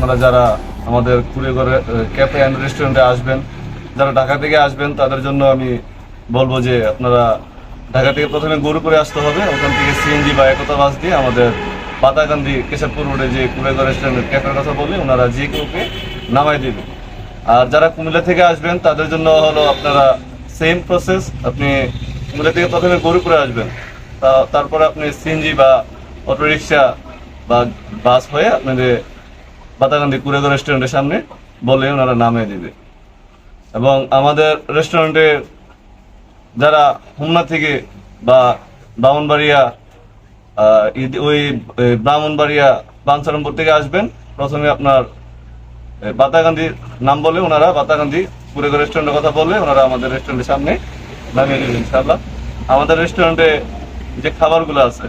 আপনারা যারা আমাদের কুড়িঘরে ক্যাফে অ্যান্ড রেস্টুরেন্টে আসবেন, যারা ঢাকা থেকে আসবেন তাদের জন্য আমি বলবো যে আপনারা ঢাকা থেকে প্রথমে গরুপুরে আসতে হবে, ওখান থেকে সিএনজি বা একতা বাস দিয়ে আমাদের পাতাকান্দি কেশবপুর রোডে যে কুড়িঘর রেস্টুরেন্টের ক্যাফের কথা বলে ওনারা যে কেউকে নামাই দেবে। আর যারা কুমিল্লা থেকে আসবেন তাদের জন্য হলো আপনারা সেম প্রসেস, আপনি কুমিল্লা থেকে প্রথমে গরুপুরে আসবেন, তারপরে আপনি সিএনজি বা অটোরিকশা বা বাস হয়ে আপনাদের পাতাকান্দি কুড়িঘর রেস্টুরেন্টের সামনে বলে ওনারা নামিয়ে দেবে। এবং আমাদের রেস্টুরেন্টে যারা হোমনা থেকে বা ব্রাহ্মণবাড়িয়া ওই ব্রাহ্মণবাড়িয়া বাঞ্ছারামপুর থেকে আসবেন, প্রথমে আপনার বাতাকান্দির নাম বলে ওনারা বাতাকান্দি কুড়িঘর রেস্টুরেন্টের কথা বললে ওনারা আমাদের রেস্টুরেন্টের সামনে নামিয়ে দেবেন ইনশাআল্লাহ। আমাদের রেস্টুরেন্টে যে খাবারগুলো আছে,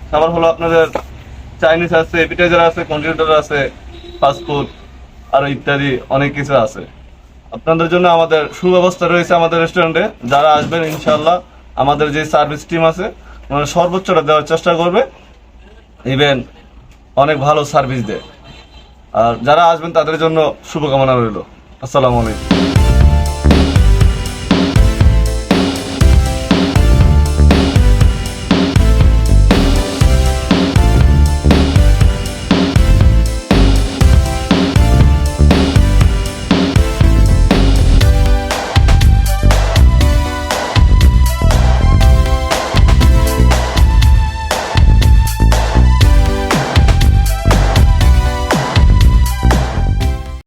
খাবার হলো আপনাদের চাইনিজ আছে, এপিটাইজার আছে, কন্টিনেন্টাল আছে, ফাস্টফুড আর ইত্যাদি অনেক কিছু আছে। আপনাদের জন্য আমাদের সুব্যবস্থা রয়েছে আমাদের রেস্টুরেন্টে। যারা আসবেন ইনশাআল্লাহ আমাদের যে সার্ভিস টিম আছে ওনারা সর্বোচ্চটা দেওয়ার চেষ্টা করবে, ইভেন অনেক ভালো সার্ভিস দেয়। আর যারা আসবেন তাদের জন্য শুভকামনা রইল। আসসালামু আলাইকুম।